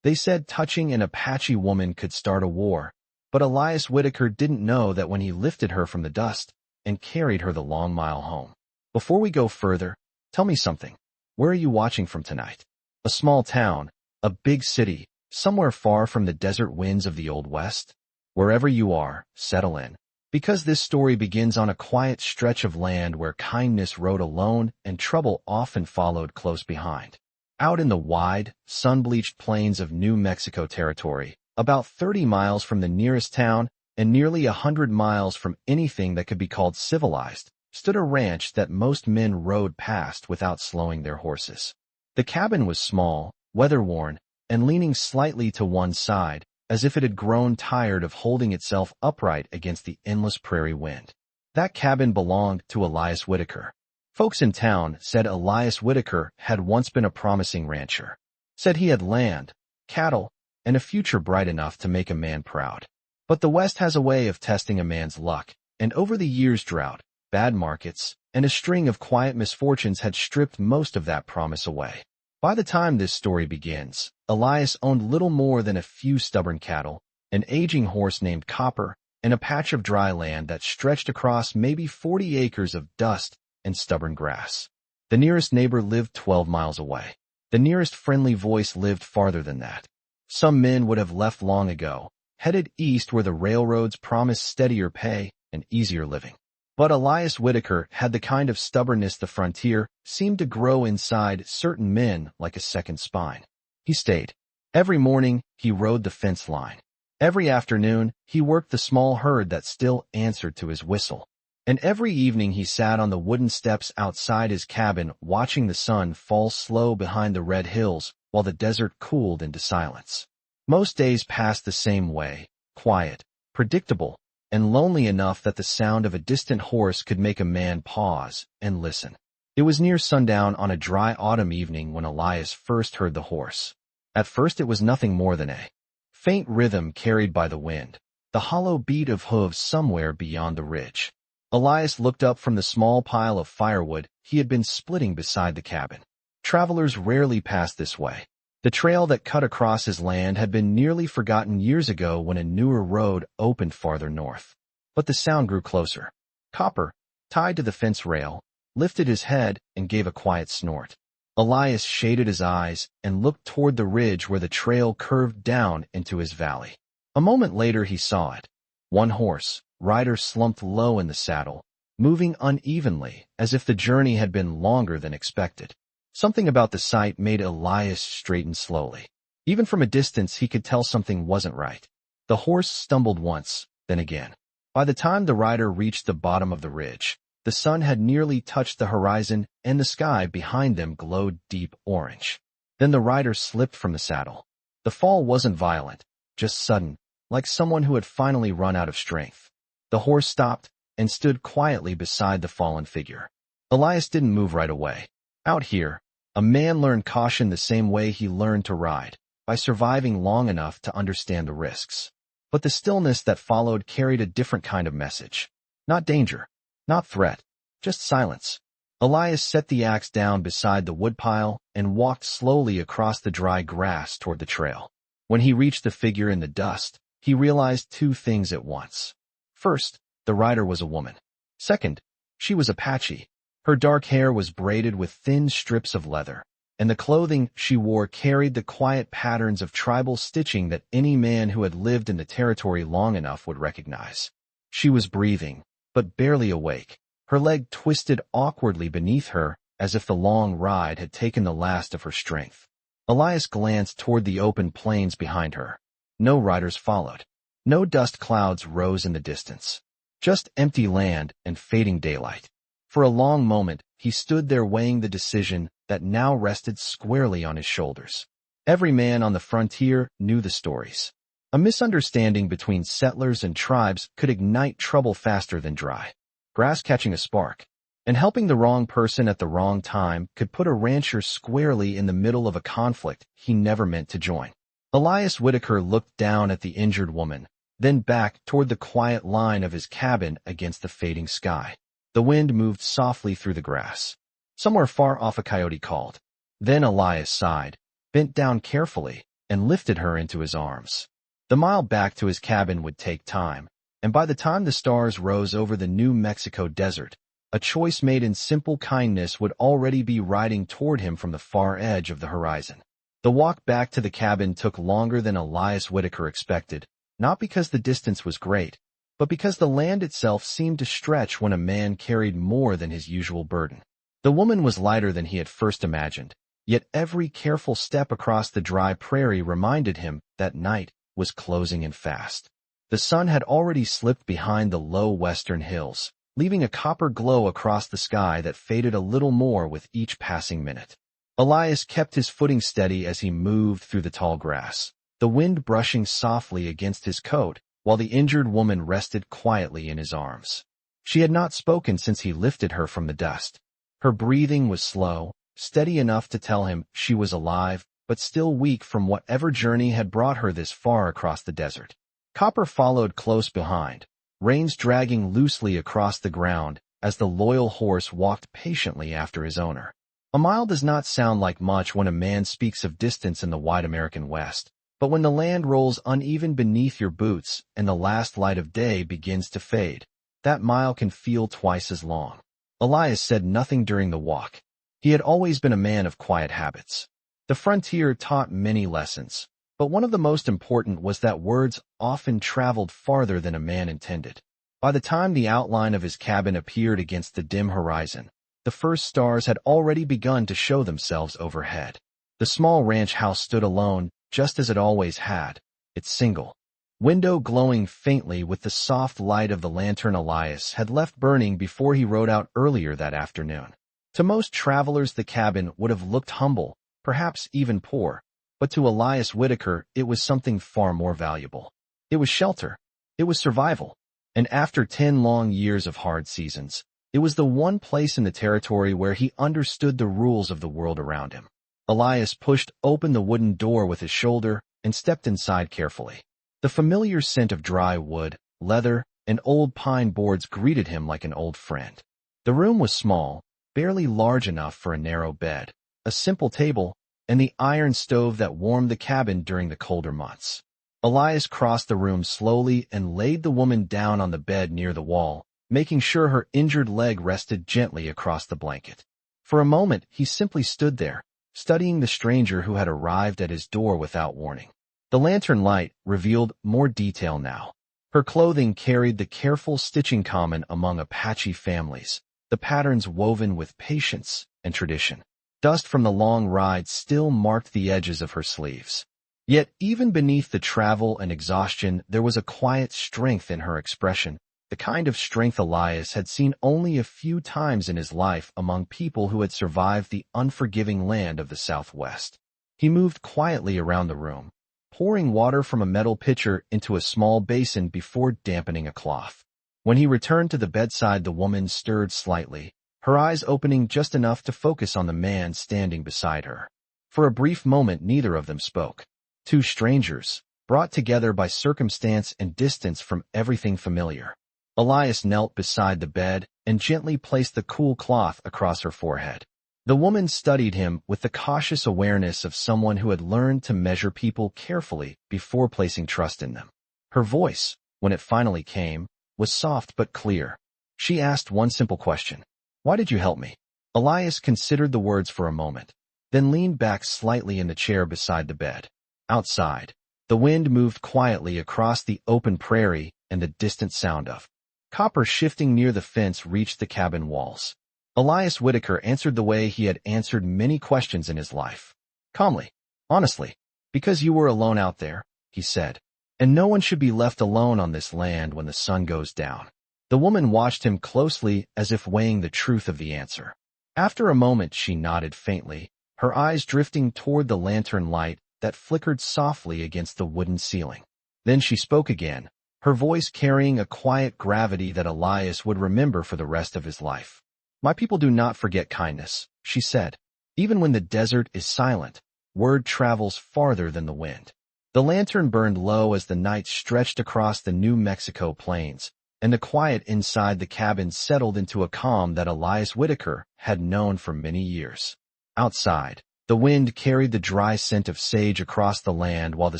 They said touching an Apache woman could start a war, but Elias Whitaker didn't know that when he lifted her from the dust and carried her the long mile home. Before we go further, tell me something. Where are you watching from tonight? A small town, a big city, somewhere far from the desert winds of the Old West? Wherever you are, settle in. Because this story begins on a quiet stretch of land where kindness rode alone and trouble often followed close behind. Out in the wide, sun-bleached plains of New Mexico territory, about 30 miles from the nearest town and nearly 100 miles from anything that could be called civilized, stood a ranch that most men rode past without slowing their horses. The cabin was small, weather-worn, and leaning slightly to one side, as if it had grown tired of holding itself upright against the endless prairie wind. That cabin belonged to Elias Whitaker. Folks in town said Elias Whitaker had once been a promising rancher. Said he had land, cattle, and a future bright enough to make a man proud. But the West has a way of testing a man's luck, and over the years drought, bad markets, and a string of quiet misfortunes had stripped most of that promise away. By the time this story begins, Elias owned little more than a few stubborn cattle, an aging horse named Copper, and a patch of dry land that stretched across maybe 40 acres of dust and stubborn grass. The nearest neighbor lived 12 miles away. The nearest friendly voice lived farther than that. Some men would have left long ago, headed east where the railroads promised steadier pay and easier living. But Elias Whitaker had the kind of stubbornness the frontier seemed to grow inside certain men like a second spine. He stayed. Every morning, he rode the fence line. Every afternoon, he worked the small herd that still answered to his whistle. And every evening he sat on the wooden steps outside his cabin watching the sun fall slow behind the red hills while the desert cooled into silence. Most days passed the same way, quiet, predictable, and lonely enough that the sound of a distant horse could make a man pause and listen. It was near sundown on a dry autumn evening when Elias first heard the horse. At first it was nothing more than a faint rhythm carried by the wind, the hollow beat of hooves somewhere beyond the ridge. Elias looked up from the small pile of firewood he had been splitting beside the cabin. Travelers rarely passed this way. The trail that cut across his land had been nearly forgotten years ago when a newer road opened farther north. But the sound grew closer. Copper, tied to the fence rail, lifted his head and gave a quiet snort. Elias shaded his eyes and looked toward the ridge where the trail curved down into his valley. A moment later he saw it. One horse, rider slumped low in the saddle, moving unevenly as if the journey had been longer than expected. Something about the sight made Elias straighten slowly. Even from a distance he could tell something wasn't right. The horse stumbled once, then again. By the time the rider reached the bottom of the ridge, the sun had nearly touched the horizon and the sky behind them glowed deep orange. Then the rider slipped from the saddle. The fall wasn't violent, just sudden, like someone who had finally run out of strength. The horse stopped and stood quietly beside the fallen figure. Elias didn't move right away. Out here, a man learned caution the same way he learned to ride, by surviving long enough to understand the risks. But the stillness that followed carried a different kind of message. Not danger, not threat, just silence. Elias set the axe down beside the woodpile and walked slowly across the dry grass toward the trail. When he reached the figure in the dust, he realized two things at once. First, the rider was a woman. Second, she was Apache. Her dark hair was braided with thin strips of leather, and the clothing she wore carried the quiet patterns of tribal stitching that any man who had lived in the territory long enough would recognize. She was breathing, but barely awake, her leg twisted awkwardly beneath her as if the long ride had taken the last of her strength. Elias glanced toward the open plains behind her. No riders followed. No dust clouds rose in the distance. Just empty land and fading daylight. For a long moment, he stood there weighing the decision that now rested squarely on his shoulders. Every man on the frontier knew the stories. A misunderstanding between settlers and tribes could ignite trouble faster than dry grass catching a spark, and helping the wrong person at the wrong time could put a rancher squarely in the middle of a conflict he never meant to join. Elias Whitaker looked down at the injured woman, then back toward the quiet line of his cabin against the fading sky. The wind moved softly through the grass. Somewhere far off a coyote called. Then Elias sighed, bent down carefully, and lifted her into his arms. The mile back to his cabin would take time, and by the time the stars rose over the New Mexico desert, a choice made in simple kindness would already be riding toward him from the far edge of the horizon. The walk back to the cabin took longer than Elias Whitaker expected, not because the distance was great, but because the land itself seemed to stretch when a man carried more than his usual burden. The woman was lighter than he had first imagined, yet every careful step across the dry prairie reminded him that night was closing in fast. The sun had already slipped behind the low western hills, leaving a copper glow across the sky that faded a little more with each passing minute. Elias kept his footing steady as he moved through the tall grass, the wind brushing softly against his coat, while the injured woman rested quietly in his arms. She had not spoken since he lifted her from the dust. Her breathing was slow, steady enough to tell him she was alive, but still weak from whatever journey had brought her this far across the desert. Copper followed close behind, reins dragging loosely across the ground as the loyal horse walked patiently after his owner. A mile does not sound like much when a man speaks of distance in the wide American West, but when the land rolls uneven beneath your boots and the last light of day begins to fade, that mile can feel twice as long. Elias said nothing during the walk. He had always been a man of quiet habits. The frontier taught many lessons, but one of the most important was that words often traveled farther than a man intended. By the time the outline of his cabin appeared against the dim horizon, the first stars had already begun to show themselves overhead. The small ranch house stood alone, just as it always had, its single window glowing faintly with the soft light of the lantern Elias had left burning before he rode out earlier that afternoon. To most travelers the cabin would have looked humble, perhaps even poor, but to Elias Whitaker it was something far more valuable. It was shelter. It was survival. And after 10 long years of hard seasons, it was the one place in the territory where he understood the rules of the world around him. Elias pushed open the wooden door with his shoulder and stepped inside carefully. The familiar scent of dry wood, leather, and old pine boards greeted him like an old friend. The room was small, barely large enough for a narrow bed, a simple table, and the iron stove that warmed the cabin during the colder months. Elias crossed the room slowly and laid the woman down on the bed near the wall, making sure her injured leg rested gently across the blanket. For a moment, he simply stood there, studying the stranger who had arrived at his door without warning. The lantern light revealed more detail now. Her clothing carried the careful stitching common among Apache families, the patterns woven with patience and tradition. Dust from the long ride still marked the edges of her sleeves. Yet even beneath the travel and exhaustion, there was a quiet strength in her expression, the kind of strength Elias had seen only a few times in his life among people who had survived the unforgiving land of the Southwest. He moved quietly around the room, pouring water from a metal pitcher into a small basin before dampening a cloth. When he returned to the bedside, the woman stirred slightly, her eyes opening just enough to focus on the man standing beside her. For a brief moment, neither of them spoke. Two strangers, brought together by circumstance and distance from everything familiar. Elias knelt beside the bed and gently placed the cool cloth across her forehead. The woman studied him with the cautious awareness of someone who had learned to measure people carefully before placing trust in them. Her voice, when it finally came, was soft but clear. She asked one simple question. "Why did you help me?" Elias considered the words for a moment, then leaned back slightly in the chair beside the bed. Outside, the wind moved quietly across the open prairie, and the distant sound of copper shifting near the fence reached the cabin walls. Elias Whitaker answered the way he had answered many questions in his life. Calmly, honestly, because you were alone out there, he said, and no one should be left alone on this land when the sun goes down. The woman watched him closely as if weighing the truth of the answer. After a moment she nodded faintly, her eyes drifting toward the lantern light that flickered softly against the wooden ceiling. Then she spoke again, her voice carrying a quiet gravity that Elias would remember for the rest of his life. "My people do not forget kindness," she said. "Even when the desert is silent, word travels farther than the wind." The lantern burned low as the night stretched across the New Mexico plains, and the quiet inside the cabin settled into a calm that Elias Whitaker had known for many years. Outside, The wind carried the dry scent of sage across the land while the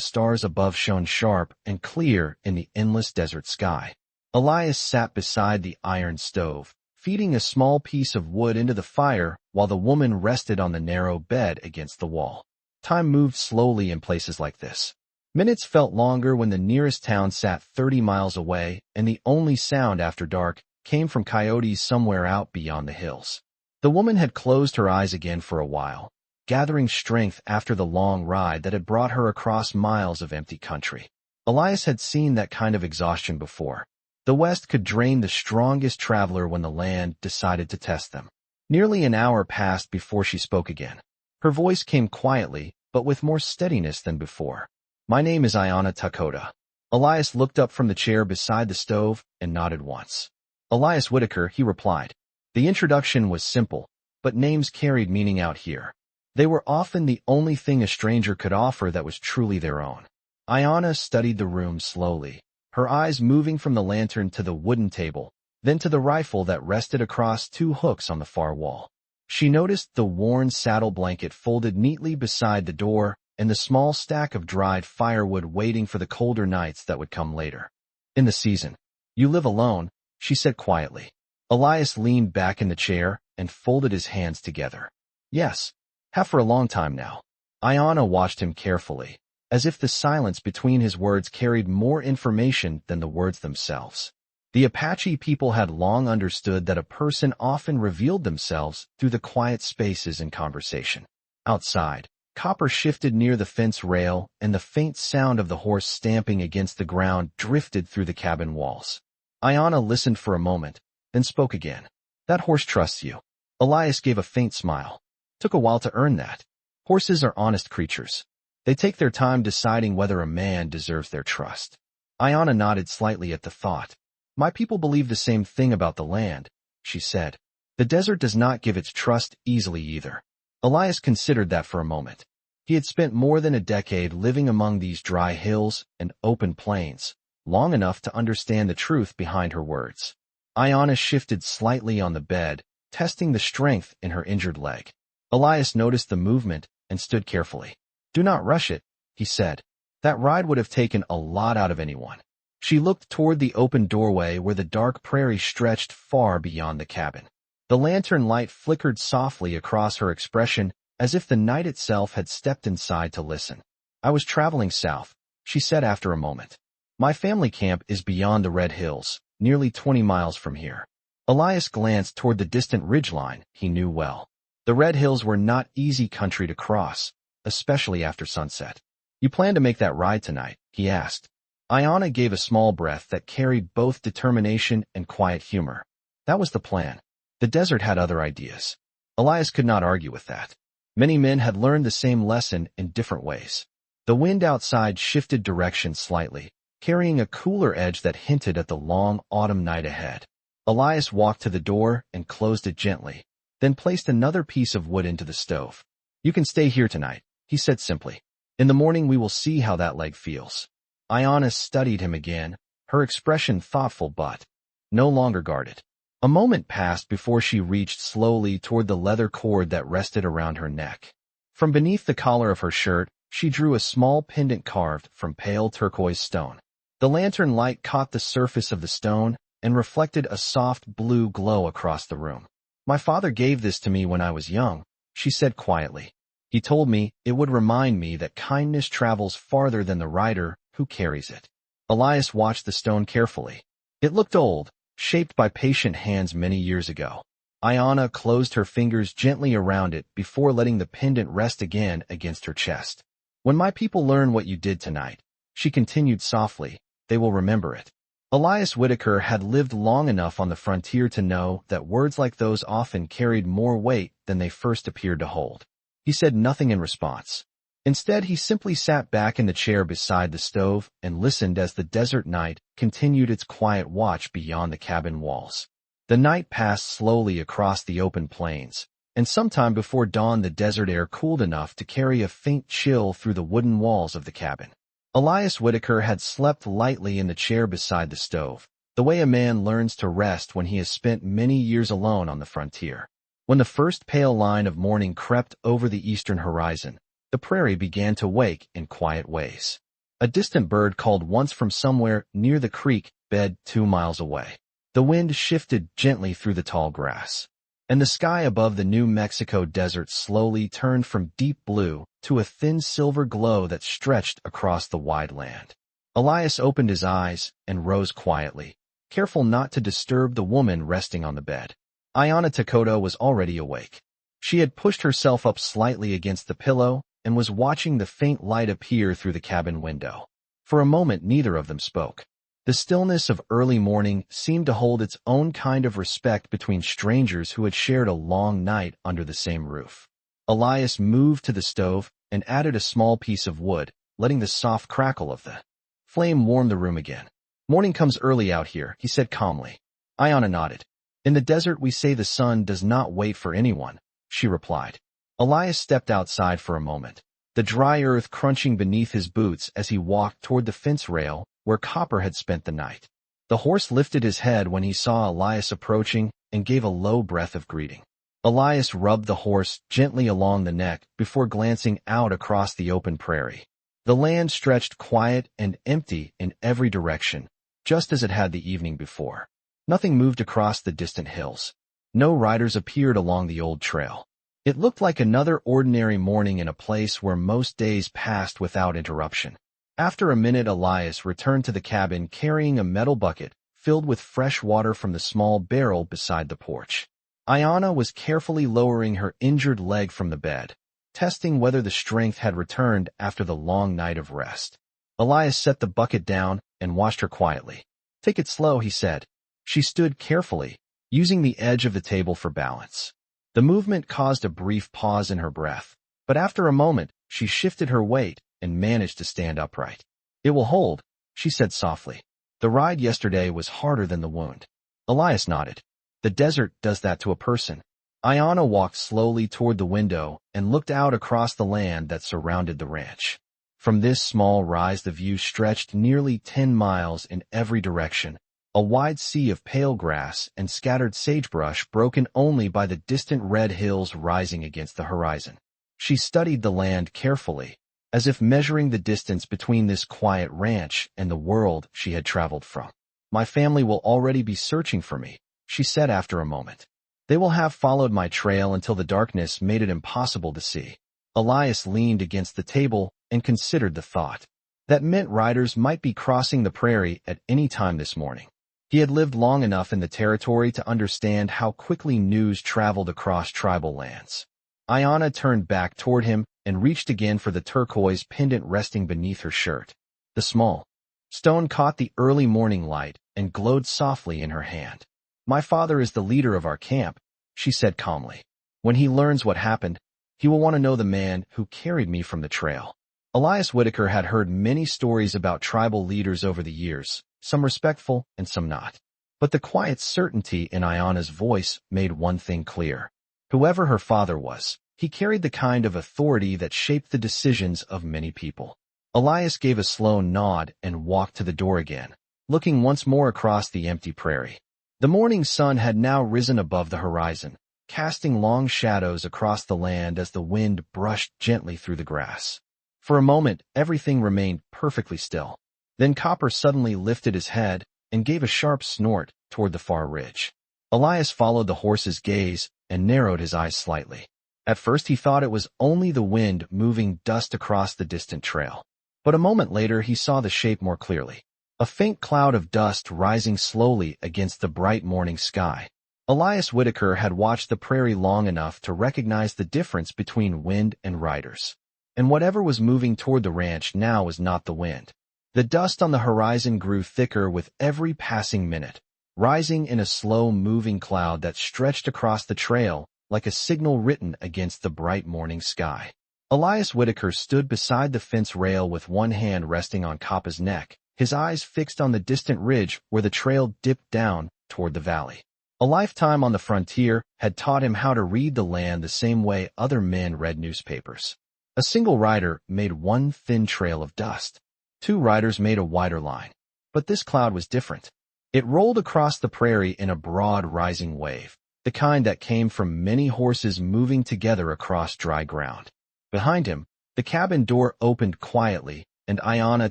stars above shone sharp and clear in the endless desert sky. Elias sat beside the iron stove, feeding a small piece of wood into the fire while the woman rested on the narrow bed against the wall. Time moved slowly in places like this. Minutes felt longer when the nearest town sat 30 miles away, and the only sound after dark came from coyotes somewhere out beyond the hills. The woman had closed her eyes again for a while, gathering strength after the long ride that had brought her across miles of empty country. Elias had seen that kind of exhaustion before. The West could drain the strongest traveler when the land decided to test them. Nearly an hour passed before she spoke again. Her voice came quietly, but with more steadiness than before. "My name is Ayanna Takota." Elias looked up from the chair beside the stove and nodded once. "Elias Whitaker," he replied. The introduction was simple, but names carried meaning out here. They were often the only thing a stranger could offer that was truly their own. Ayanna studied the room slowly, her eyes moving from the lantern to the wooden table, then to the rifle that rested across 2 hooks on the far wall. She noticed the worn saddle blanket folded neatly beside the door and the small stack of dried firewood waiting for the colder nights that would come later. "In the season. You live alone," she said quietly. Elias leaned back in the chair and folded his hands together. "Yes. Have for a long time now." Ayanna watched him carefully, as if the silence between his words carried more information than the words themselves. The Apache people had long understood that a person often revealed themselves through the quiet spaces in conversation. Outside, copper shifted near the fence rail, and the faint sound of the horse stamping against the ground drifted through the cabin walls. Ayanna listened for a moment, then spoke again. "That horse trusts you." Elias gave a faint smile. "Took a while to earn that. Horses are honest creatures. They take their time deciding whether a man deserves their trust." Ayanna nodded slightly at the thought. "My people believe the same thing about the land," she said. "The desert does not give its trust easily either." Elias considered that for a moment. He had spent more than a decade living among these dry hills and open plains, long enough to understand the truth behind her words. Ayanna shifted slightly on the bed, testing the strength in her injured leg. Elias noticed the movement and stood carefully. "Do not rush it," he said. "That ride would have taken a lot out of anyone." She looked toward the open doorway where the dark prairie stretched far beyond the cabin. The lantern light flickered softly across her expression, as if the night itself had stepped inside to listen. "I was traveling south," she said after a moment. "My family camp is beyond the Red Hills, nearly 20 miles from here." Elias glanced toward the distant ridgeline he knew well. The Red Hills were not easy country to cross, especially after sunset. "You plan to make that ride tonight?" he asked. Ayanna gave a small breath that carried both determination and quiet humor. That was the plan. The desert had other ideas. Elias could not argue with that. Many men had learned the same lesson in different ways. The wind outside shifted direction slightly, carrying a cooler edge that hinted at the long autumn night ahead. Elias walked to the door and closed it gently, then placed another piece of wood into the stove. "You can stay here tonight," he said simply. "In the morning we will see how that leg feels." Ayanna studied him again, her expression thoughtful but no longer guarded. A moment passed before she reached slowly toward the leather cord that rested around her neck. From beneath the collar of her shirt, she drew a small pendant carved from pale turquoise stone. The lantern light caught the surface of the stone and reflected a soft blue glow across the room. "My father gave this to me when I was young," she said quietly. "He told me it would remind me that kindness travels farther than the rider who carries it." Elias watched the stone carefully. It looked old, shaped by patient hands many years ago. Ayanna closed her fingers gently around it before letting the pendant rest again against her chest. "When my people learn what you did tonight," she continued softly, "they will remember it." Elias Whitaker had lived long enough on the frontier to know that words like those often carried more weight than they first appeared to hold. He said nothing in response. Instead, he simply sat back in the chair beside the stove and listened as the desert night continued its quiet watch beyond the cabin walls. The night passed slowly across the open plains, and sometime before dawn the desert air cooled enough to carry a faint chill through the wooden walls of the cabin. Elias Whitaker had slept lightly in the chair beside the stove, the way a man learns to rest when he has spent many years alone on the frontier. When the first pale line of morning crept over the eastern horizon, the prairie began to wake in quiet ways. A distant bird called once from somewhere near the creek bed 2 miles away. The wind shifted gently through the tall grass, and the sky above the New Mexico desert slowly turned from deep blue to a thin silver glow that stretched across the wide land. Elias opened his eyes and rose quietly, careful not to disturb the woman resting on the bed. Ayanna Takoto was already awake. She had pushed herself up slightly against the pillow and was watching the faint light appear through the cabin window. For a moment neither of them spoke. The stillness of early morning seemed to hold its own kind of respect between strangers who had shared a long night under the same roof. Elias moved to the stove and added a small piece of wood, letting the soft crackle of the flame warm the room again. "Morning comes early out here," he said calmly. Ayanna nodded. "In the desert we say the sun does not wait for anyone," she replied. Elias stepped outside for a moment, the dry earth crunching beneath his boots as he walked toward the fence rail where Copper had spent the night. The horse lifted his head when he saw Elias approaching and gave a low breath of greeting. Elias rubbed the horse gently along the neck before glancing out across the open prairie. The land stretched quiet and empty in every direction, just as it had the evening before. Nothing moved across the distant hills. No riders appeared along the old trail. It looked like another ordinary morning in a place where most days passed without interruption. After a minute, Elias returned to the cabin carrying a metal bucket filled with fresh water from the small barrel beside the porch. Ayanna was carefully lowering her injured leg from the bed, testing whether the strength had returned after the long night of rest. Elias set the bucket down and watched her quietly. "Take it slow," he said. She stood carefully, using the edge of the table for balance. The movement caused a brief pause in her breath, but after a moment, she shifted her weight and managed to stand upright. "It will hold," she said softly. "The ride yesterday was harder than the wound." Elias nodded. "The desert does that to a person." Ayanna walked slowly toward the window and looked out across the land that surrounded the ranch. From this small rise the view stretched nearly 10 miles in every direction, a wide sea of pale grass and scattered sagebrush broken only by the distant red hills rising against the horizon. She studied the land carefully, as if measuring the distance between this quiet ranch and the world she had traveled from. "My family will already be searching for me," she said after a moment. "They will have followed my trail until the darkness made it impossible to see." Elias leaned against the table and considered the thought. That meant riders might be crossing the prairie at any time this morning. He had lived long enough in the territory to understand how quickly news traveled across tribal lands. Ayanna turned back toward him and reached again for the turquoise pendant resting beneath her shirt. The small stone caught the early morning light and glowed softly in her hand. "My father is the leader of our camp," she said calmly. "When he learns what happened, he will want to know the man who carried me from the trail." Elias Whitaker had heard many stories about tribal leaders over the years, some respectful and some not. But the quiet certainty in Ayanna's voice made one thing clear. Whoever her father was, he carried the kind of authority that shaped the decisions of many people. Elias gave a slow nod and walked to the door again, looking once more across the empty prairie. The morning sun had now risen above the horizon, casting long shadows across the land as the wind brushed gently through the grass. For a moment, everything remained perfectly still. Then Copper suddenly lifted his head and gave a sharp snort toward the far ridge. Elias followed the horse's gaze and narrowed his eyes slightly. At first he thought it was only the wind moving dust across the distant trail. But a moment later he saw the shape more clearly. A faint cloud of dust rising slowly against the bright morning sky. Elias Whitaker had watched the prairie long enough to recognize the difference between wind and riders. And whatever was moving toward the ranch now was not the wind. The dust on the horizon grew thicker with every passing minute, rising in a slow-moving cloud that stretched across the trail like a signal written against the bright morning sky. Elias Whitaker stood beside the fence rail with one hand resting on Coppa's neck, his eyes fixed on the distant ridge where the trail dipped down toward the valley. A lifetime on the frontier had taught him how to read the land the same way other men read newspapers. A single rider made one thin trail of dust. 2 riders made a wider line. But this cloud was different. It rolled across the prairie in a broad rising wave, the kind that came from many horses moving together across dry ground. Behind him, the cabin door opened quietly, and Ayana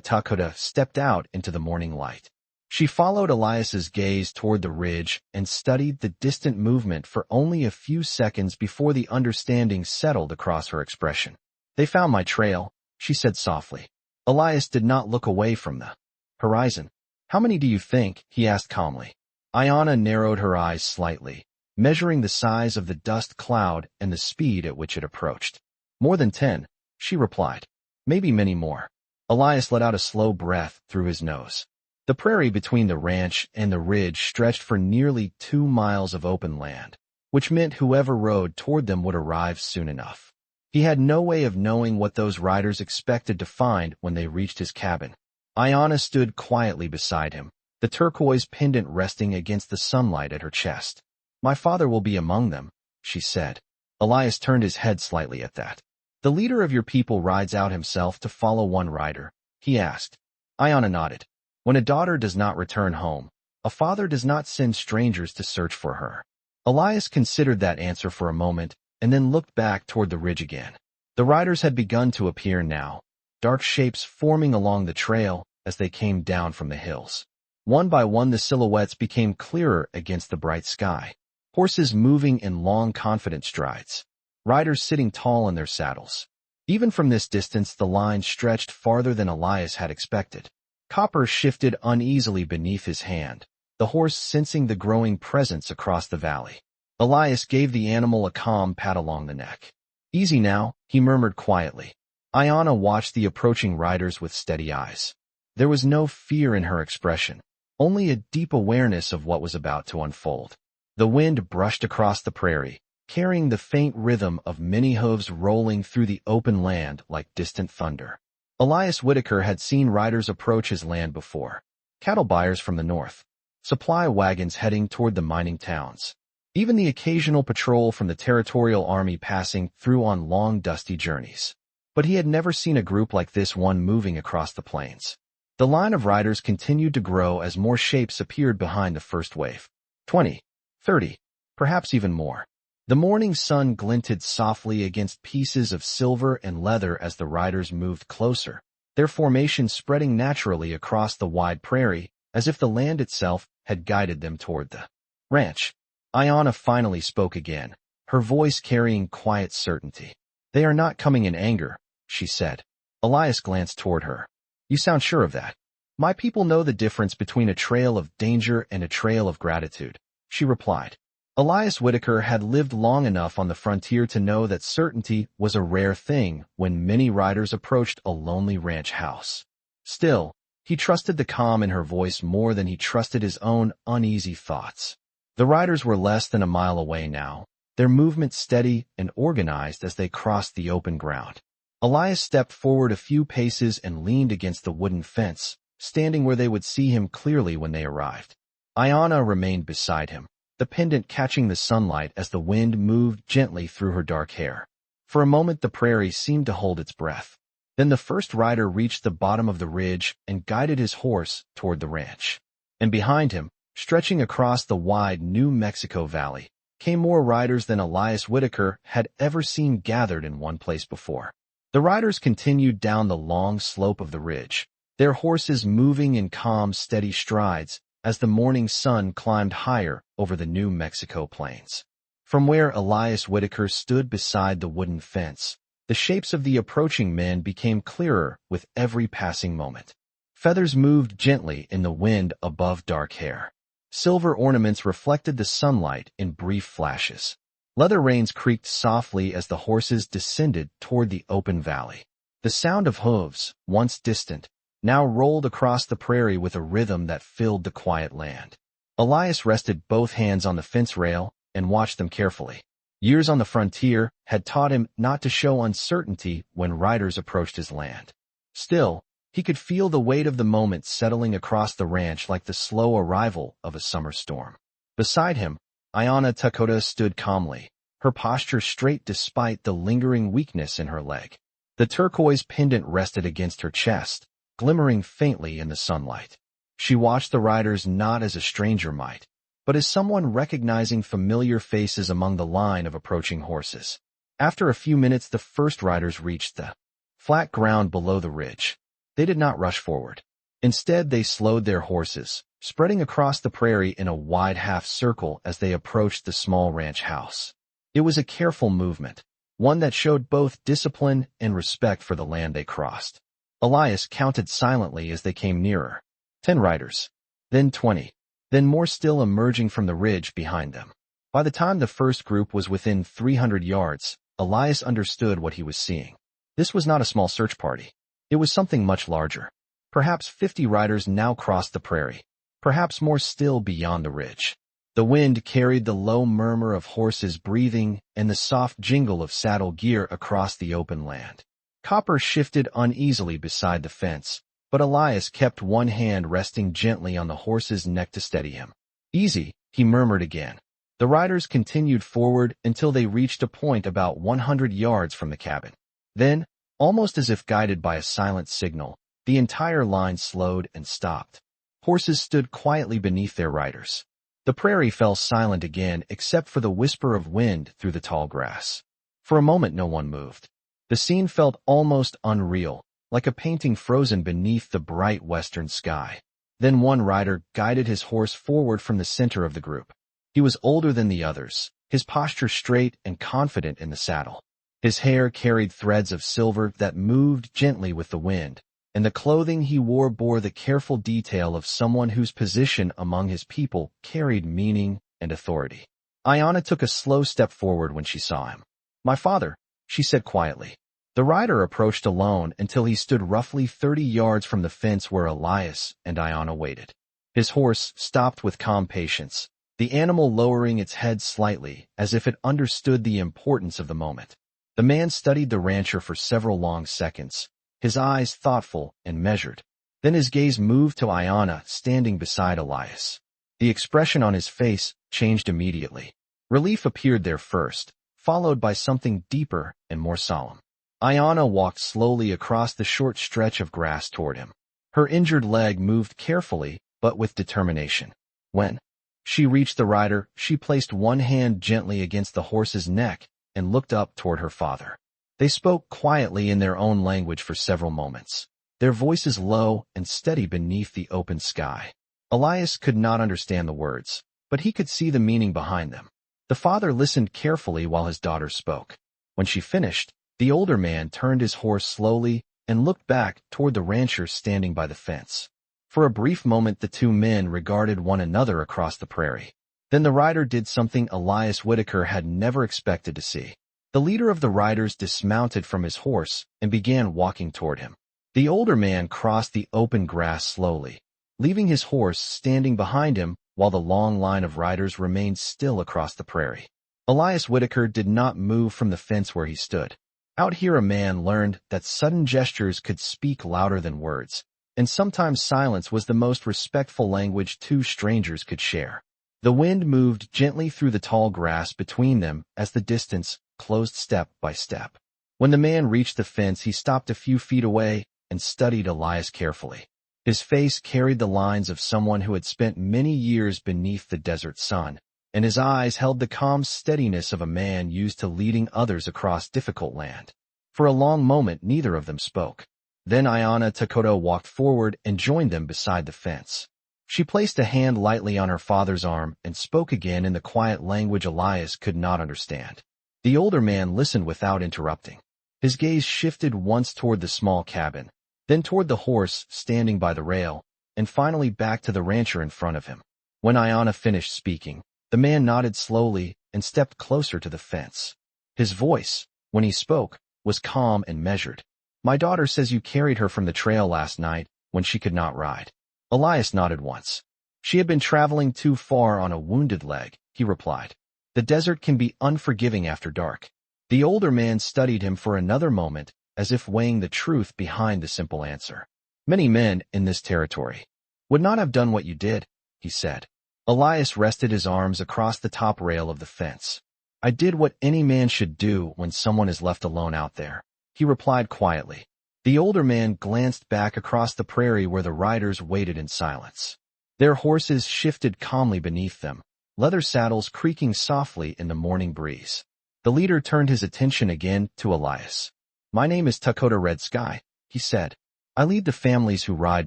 Takota stepped out into the morning light. She followed Elias's gaze toward the ridge and studied the distant movement for only a few seconds before the understanding settled across her expression. "They found my trail," she said softly. Elias did not look away from the horizon. "How many do you think?" he asked calmly. Ayana narrowed her eyes slightly, measuring the size of the dust cloud and the speed at which it approached. "More than 10, she replied. "Maybe many more." Elias let out a slow breath through his nose. The prairie between the ranch and the ridge stretched for nearly 2 miles of open land, which meant whoever rode toward them would arrive soon enough. He had no way of knowing what those riders expected to find when they reached his cabin. Ayana stood quietly beside him, the turquoise pendant resting against the sunlight at her chest. "My father will be among them," she said. Elias turned his head slightly at that. "The leader of your people rides out himself to follow one rider?" he asked. Ayana nodded. "When a daughter does not return home, a father does not send strangers to search for her." Elias considered that answer for a moment and then looked back toward the ridge again. The riders had begun to appear now, dark shapes forming along the trail as they came down from the hills. One by one the silhouettes became clearer against the bright sky, horses moving in long confident strides, riders sitting tall in their saddles. Even from this distance the line stretched farther than Elias had expected. Copper shifted uneasily beneath his hand, the horse sensing the growing presence across the valley. Elias gave the animal a calm pat along the neck. "Easy now," he murmured quietly. Ayana watched the approaching riders with steady eyes. There was no fear in her expression, only a deep awareness of what was about to unfold. The wind brushed across the prairie, carrying the faint rhythm of many hooves rolling through the open land like distant thunder. Elias Whitaker had seen riders approach his land before. Cattle buyers from the north, supply wagons heading toward the mining towns, even the occasional patrol from the territorial army passing through on long dusty journeys. But he had never seen a group like this one moving across the plains. The line of riders continued to grow as more shapes appeared behind the first wave. 20, 30, perhaps even more. The morning sun glinted softly against pieces of silver and leather as the riders moved closer, their formation spreading naturally across the wide prairie, as if the land itself had guided them toward the ranch. Ayana finally spoke again, her voice carrying quiet certainty. "They are not coming in anger," she said. Elias glanced toward her. "You sound sure of that." "My people know the difference between a trail of danger and a trail of gratitude," she replied. Elias Whitaker had lived long enough on the frontier to know that certainty was a rare thing when many riders approached a lonely ranch house. Still, he trusted the calm in her voice more than he trusted his own uneasy thoughts. The riders were less than a mile away now, their movement steady and organized as they crossed the open ground. Elias stepped forward a few paces and leaned against the wooden fence, standing where they would see him clearly when they arrived. Ayana remained beside him, the pendant catching the sunlight as the wind moved gently through her dark hair. For a moment the prairie seemed to hold its breath. Then the first rider reached the bottom of the ridge and guided his horse toward the ranch. And behind him, stretching across the wide New Mexico Valley, came more riders than Elias Whitaker had ever seen gathered in one place before. The riders continued down the long slope of the ridge, their horses moving in calm, steady strides as the morning sun climbed higher over the New Mexico plains. From where Elias Whitaker stood beside the wooden fence, the shapes of the approaching men became clearer with every passing moment. Feathers moved gently in the wind above dark hair. Silver ornaments reflected the sunlight in brief flashes. Leather reins creaked softly as the horses descended toward the open valley. The sound of hooves, once distant, now rolled across the prairie with a rhythm that filled the quiet land. Elias rested both hands on the fence rail and watched them carefully. Years on the frontier had taught him not to show uncertainty when riders approached his land. Still, he could feel the weight of the moment settling across the ranch like the slow arrival of a summer storm. Beside him, Ayana Takota stood calmly, her posture straight despite the lingering weakness in her leg. The turquoise pendant rested against her chest, glimmering faintly in the sunlight. She watched the riders not as a stranger might, but as someone recognizing familiar faces among the line of approaching horses. After a few minutes, the first riders reached the flat ground below the ridge. They did not rush forward. Instead, they slowed their horses, spreading across the prairie in a wide half circle as they approached the small ranch house. It was a careful movement, one that showed both discipline and respect for the land they crossed. Elias counted silently as they came nearer. 10 riders, then 20, then more still emerging from the ridge behind them. By the time the first group was within 300 yards, Elias understood what he was seeing. This was not a small search party. It was something much larger. Perhaps 50 riders now crossed the prairie, perhaps more still beyond the ridge. The wind carried the low murmur of horses breathing and the soft jingle of saddle gear across the open land. Copper shifted uneasily beside the fence, but Elias kept one hand resting gently on the horse's neck to steady him. "Easy," he murmured again. The riders continued forward until they reached a point about 100 yards from the cabin. Then, almost as if guided by a silent signal, the entire line slowed and stopped. Horses stood quietly beneath their riders. The prairie fell silent again except for the whisper of wind through the tall grass. For a moment no one moved. The scene felt almost unreal, like a painting frozen beneath the bright western sky. Then one rider guided his horse forward from the center of the group. He was older than the others, his posture straight and confident in the saddle. His hair carried threads of silver that moved gently with the wind, and the clothing he wore bore the careful detail of someone whose position among his people carried meaning and authority. Ayanna took a slow step forward when she saw him. "My father," she said quietly. The rider approached alone until he stood roughly 30 yards from the fence where Elias and Ayanna waited. His horse stopped with calm patience, the animal lowering its head slightly as if it understood the importance of the moment. The man studied the rancher for several long seconds, his eyes thoughtful and measured. Then his gaze moved to Ayanna standing beside Elias. The expression on his face changed immediately. Relief appeared there first, followed by something deeper and more solemn. Ayanna walked slowly across the short stretch of grass toward him. Her injured leg moved carefully, but with determination. When she reached the rider, she placed one hand gently against the horse's neck and looked up toward her father. They spoke quietly in their own language for several moments, their voices low and steady beneath the open sky. Elias could not understand the words, but he could see the meaning behind them. The father listened carefully while his daughter spoke. When she finished, the older man turned his horse slowly and looked back toward the rancher standing by the fence. For a brief moment the two men regarded one another across the prairie. Then the rider did something Elias Whitaker had never expected to see. The leader of the riders dismounted from his horse and began walking toward him. The older man crossed the open grass slowly, leaving his horse standing behind him while the long line of riders remained still across the prairie. Elias Whitaker did not move from the fence where he stood. Out here a man learned that sudden gestures could speak louder than words, and sometimes silence was the most respectful language two strangers could share. The wind moved gently through the tall grass between them as the distance closed step by step. When the man reached the fence, he stopped a few feet away and studied Elias carefully. His face carried the lines of someone who had spent many years beneath the desert sun, and his eyes held the calm steadiness of a man used to leading others across difficult land. For a long moment, neither of them spoke. Then Ayanna Takoto walked forward and joined them beside the fence. She placed a hand lightly on her father's arm and spoke again in the quiet language Elias could not understand. The older man listened without interrupting. His gaze shifted once toward the small cabin, then toward the horse standing by the rail, and finally back to the rancher in front of him. When Ayanna finished speaking, the man nodded slowly and stepped closer to the fence. His voice, when he spoke, was calm and measured. "My daughter says you carried her from the trail last night when she could not ride." Elias nodded once. "She had been traveling too far on a wounded leg," he replied. "The desert can be unforgiving after dark." The older man studied him for another moment, as if weighing the truth behind the simple answer. "Many men in this territory would not have done what you did," he said. Elias rested his arms across the top rail of the fence. "I did what any man should do when someone is left alone out there," he replied quietly. The older man glanced back across the prairie where the riders waited in silence. Their horses shifted calmly beneath them, leather saddles creaking softly in the morning breeze. The leader turned his attention again to Elias. "My name is Dakota Red Sky," he said. "I lead the families who ride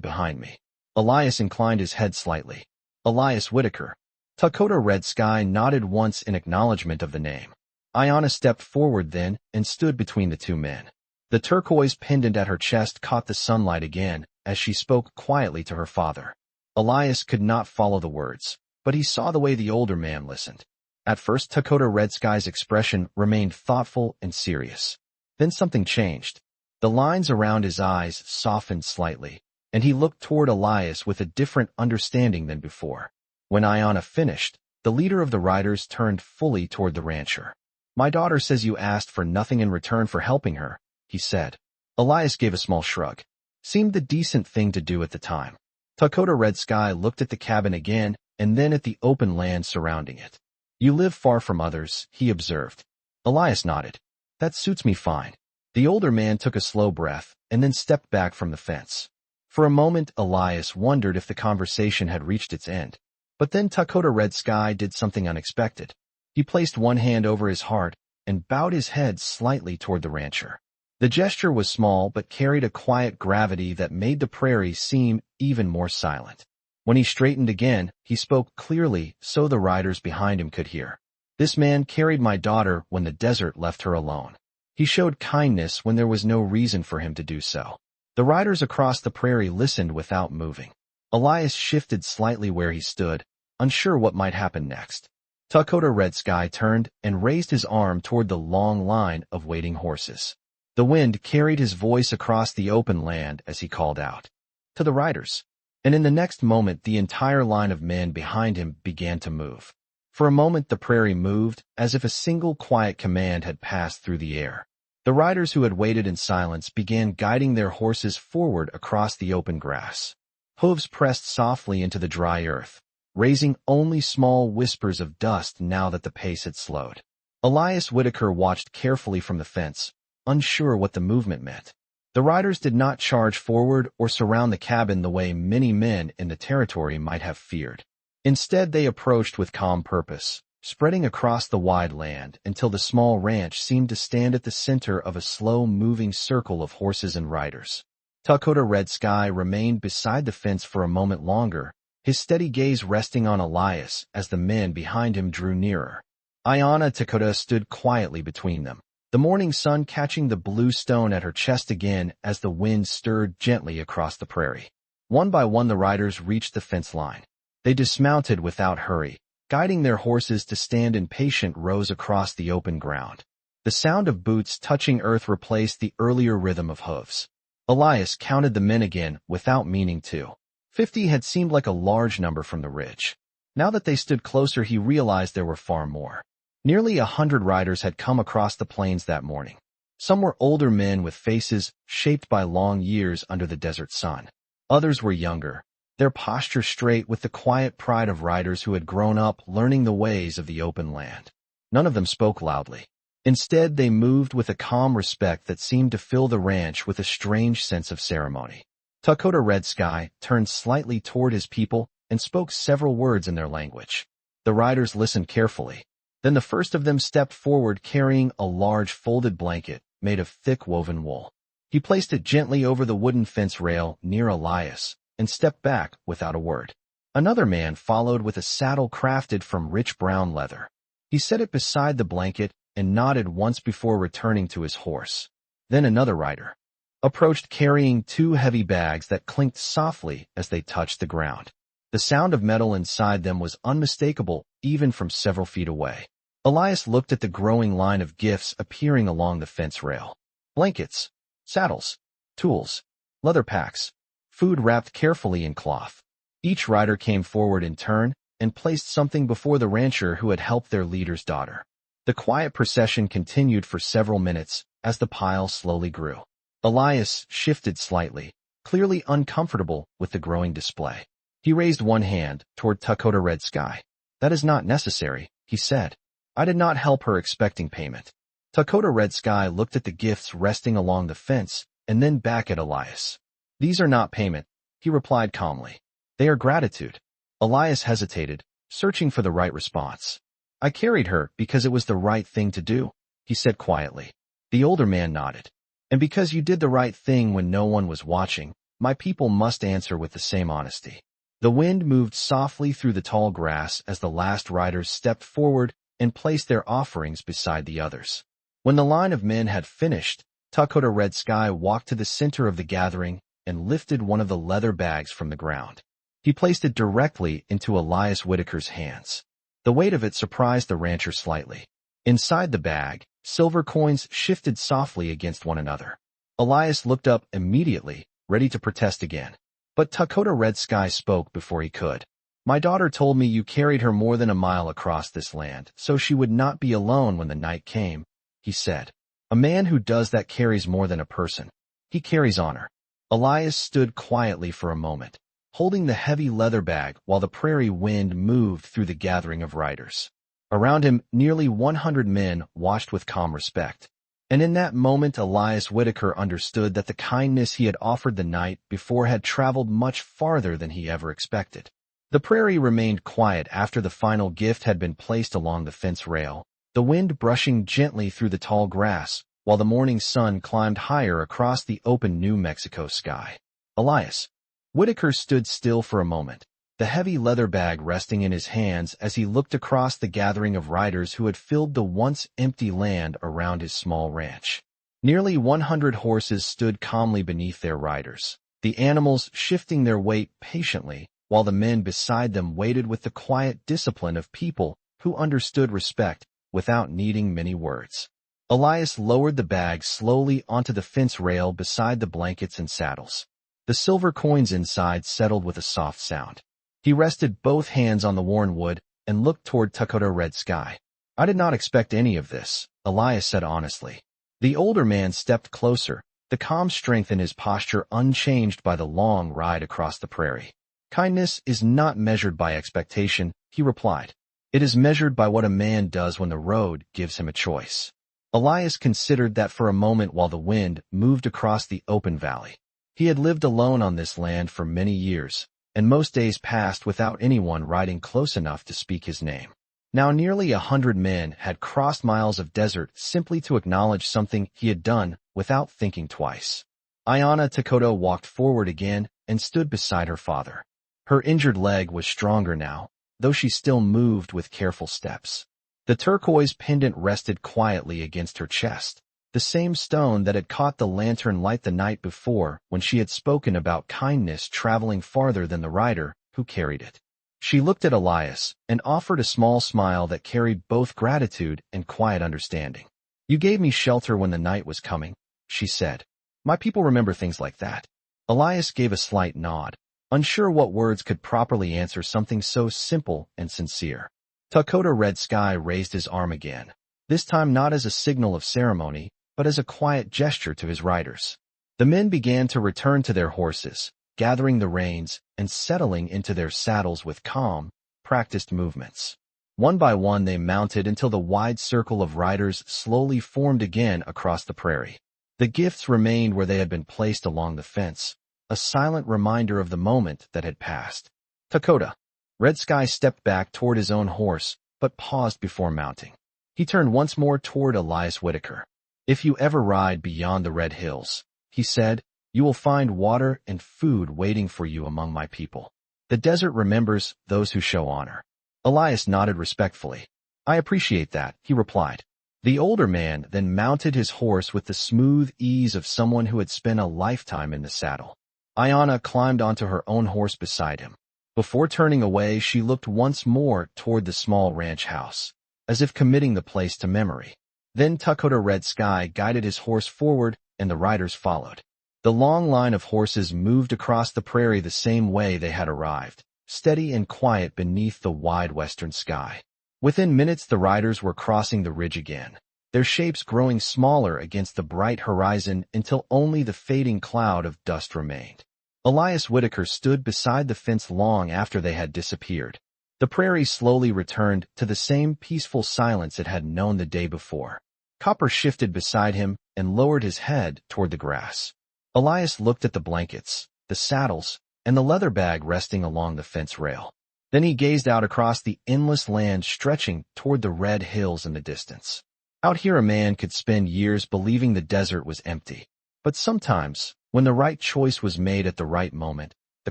behind me." Elias inclined his head slightly. "Elias Whitaker." Dakota Red Sky nodded once in acknowledgement of the name. Ayanna stepped forward then and stood between the two men. The turquoise pendant at her chest caught the sunlight again as she spoke quietly to her father. Elias could not follow the words, but he saw the way the older man listened. At first, Dakota Red Sky's expression remained thoughtful and serious. Then something changed. The lines around his eyes softened slightly, and he looked toward Elias with a different understanding than before. When Ayanna finished, the leader of the riders turned fully toward the rancher. "My daughter says you asked for nothing in return for helping her," he said. Elias gave a small shrug. Seemed the decent thing to do at the time. Dakota Red Sky looked at the cabin again and then at the open land surrounding it. "You live far from others," he observed. Elias nodded. "That suits me fine." The older man took a slow breath and then stepped back from the fence. For a moment, Elias wondered if the conversation had reached its end. But then Dakota Red Sky did something unexpected. He placed one hand over his heart and bowed his head slightly toward the rancher. The gesture was small but carried a quiet gravity that made the prairie seem even more silent. When he straightened again, he spoke clearly so the riders behind him could hear. "This man carried my daughter when the desert left her alone. He showed kindness when there was no reason for him to do so." The riders across the prairie listened without moving. Elias shifted slightly where he stood, unsure what might happen next. Dakota Red Sky turned and raised his arm toward the long line of waiting horses. The wind carried his voice across the open land as he called out, "To the riders." And in the next moment the entire line of men behind him began to move. For a moment the prairie moved, as if a single quiet command had passed through the air. The riders who had waited in silence began guiding their horses forward across the open grass. Hooves pressed softly into the dry earth, raising only small whispers of dust now that the pace had slowed. Elias Whitaker watched carefully from the fence, unsure what the movement meant. The riders did not charge forward or surround the cabin the way many men in the territory might have feared. Instead, they approached with calm purpose, spreading across the wide land until the small ranch seemed to stand at the center of a slow-moving circle of horses and riders. Dakota Red Sky remained beside the fence for a moment longer, his steady gaze resting on Elias as the men behind him drew nearer. Ayanna Dakota stood quietly between them, the morning sun catching the blue stone at her chest again as the wind stirred gently across the prairie. One by one the riders reached the fence line. They dismounted without hurry, guiding their horses to stand in patient rows across the open ground. The sound of boots touching earth replaced the earlier rhythm of hooves. Elias counted the men again without meaning to. 50 had seemed like a large number from the ridge. Now that they stood closer, he realized there were far more. Nearly 100 riders had come across the plains that morning. Some were older men with faces shaped by long years under the desert sun. Others were younger, their posture straight with the quiet pride of riders who had grown up learning the ways of the open land. None of them spoke loudly. Instead, they moved with a calm respect that seemed to fill the ranch with a strange sense of ceremony. Dakota Red Sky turned slightly toward his people and spoke several words in their language. The riders listened carefully. Then the first of them stepped forward carrying a large folded blanket made of thick woven wool. He placed it gently over the wooden fence rail near Elias and stepped back without a word. Another man followed with a saddle crafted from rich brown leather. He set it beside the blanket and nodded once before returning to his horse. Then another rider approached carrying 2 heavy bags that clinked softly as they touched the ground. The sound of metal inside them was unmistakable even from several feet away. Elias looked at the growing line of gifts appearing along the fence rail. Blankets, saddles, tools, leather packs, food wrapped carefully in cloth. Each rider came forward in turn and placed something before the rancher who had helped their leader's daughter. The quiet procession continued for several minutes as the pile slowly grew. Elias shifted slightly, clearly uncomfortable with the growing display. He raised one hand toward Dakota Red Sky. "That is not necessary," he said. "I did not help her expecting payment." Dakota Red Sky looked at the gifts resting along the fence and then back at Elias. "These are not payment," he replied calmly. "They are gratitude." Elias hesitated, searching for the right response. I carried her because it was the right thing to do, he said quietly. The older man nodded. And because you did the right thing when no one was watching, my people must answer with the same honesty. The wind moved softly through the tall grass as the last riders stepped forward and placed their offerings beside the others. When the line of men had finished, Dakota Red Sky walked to the center of the gathering and lifted one of the leather bags from the ground. He placed it directly into Elias Whitaker's hands. The weight of it surprised the rancher slightly. Inside the bag, silver coins shifted softly against one another. Elias looked up immediately, ready to protest again. But Dakota Red Sky spoke before he could. My daughter told me you carried her more than a mile across this land, so she would not be alone when the night came, he said. A man who does that carries more than a person. He carries honor. Elias stood quietly for a moment, holding the heavy leather bag while the prairie wind moved through the gathering of riders. Around him, nearly 100 men watched with calm respect. And in that moment Elias Whitaker understood that the kindness he had offered the night before had traveled much farther than he ever expected. The prairie remained quiet after the final gift had been placed along the fence rail, the wind brushing gently through the tall grass, while the morning sun climbed higher across the open New Mexico sky. Elias Whitaker stood still for a moment, the heavy leather bag resting in his hands as he looked across the gathering of riders who had filled the once empty land around his small ranch. Nearly 100 horses stood calmly beneath their riders, the animals shifting their weight patiently, while the men beside them waited with the quiet discipline of people who understood respect without needing many words. Elias lowered the bag slowly onto the fence rail beside the blankets and saddles. The silver coins inside settled with a soft sound. He rested both hands on the worn wood and looked toward Dakota Red Sky. I did not expect any of this, Elias said honestly. The older man stepped closer, the calm strength in his posture unchanged by the long ride across the prairie. Kindness is not measured by expectation, he replied. It is measured by what a man does when the road gives him a choice. Elias considered that for a moment while the wind moved across the open valley. He had lived alone on this land for many years, and most days passed without anyone riding close enough to speak his name. Now nearly 100 men had crossed miles of desert simply to acknowledge something he had done without thinking twice. Ayanna Takoto walked forward again and stood beside her father. Her injured leg was stronger now, though she still moved with careful steps. The turquoise pendant rested quietly against her chest, the same stone that had caught the lantern light the night before when she had spoken about kindness traveling farther than the rider who carried it. She looked at Elias and offered a small smile that carried both gratitude and quiet understanding. You gave me shelter when the night was coming, she said. My people remember things like that. Elias gave a slight nod, unsure what words could properly answer something so simple and sincere. Dakota Red Sky raised his arm again, this time not as a signal of ceremony, but as a quiet gesture to his riders. The men began to return to their horses, gathering the reins and settling into their saddles with calm, practiced movements. One by one they mounted until the wide circle of riders slowly formed again across the prairie. The gifts remained where they had been placed along the fence, a silent reminder of the moment that had passed. Dakota Red Sky stepped back toward his own horse, but paused before mounting. He turned once more toward Elias Whitaker. If you ever ride beyond the Red Hills, he said, you will find water and food waiting for you among my people. The desert remembers those who show honor. Elias nodded respectfully. I appreciate that, he replied. The older man then mounted his horse with the smooth ease of someone who had spent a lifetime in the saddle. Ayanna climbed onto her own horse beside him. Before turning away, she looked once more toward the small ranch house, as if committing the place to memory. Then Dakota Red Sky guided his horse forward, and the riders followed. The long line of horses moved across the prairie the same way they had arrived, steady and quiet beneath the wide western sky. Within minutes the riders were crossing the ridge again, their shapes growing smaller against the bright horizon until only the fading cloud of dust remained. Elias Whitaker stood beside the fence long after they had disappeared. The prairie slowly returned to the same peaceful silence it had known the day before. Copper shifted beside him and lowered his head toward the grass. Elias looked at the blankets, the saddles, and the leather bag resting along the fence rail. Then he gazed out across the endless land stretching toward the red hills in the distance. Out here a man could spend years believing the desert was empty. But sometimes, when the right choice was made at the right moment, the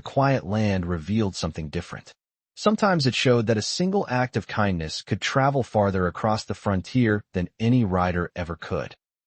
quiet land revealed something different. Sometimes it showed that a single act of kindness could travel farther across the frontier than any rider ever could.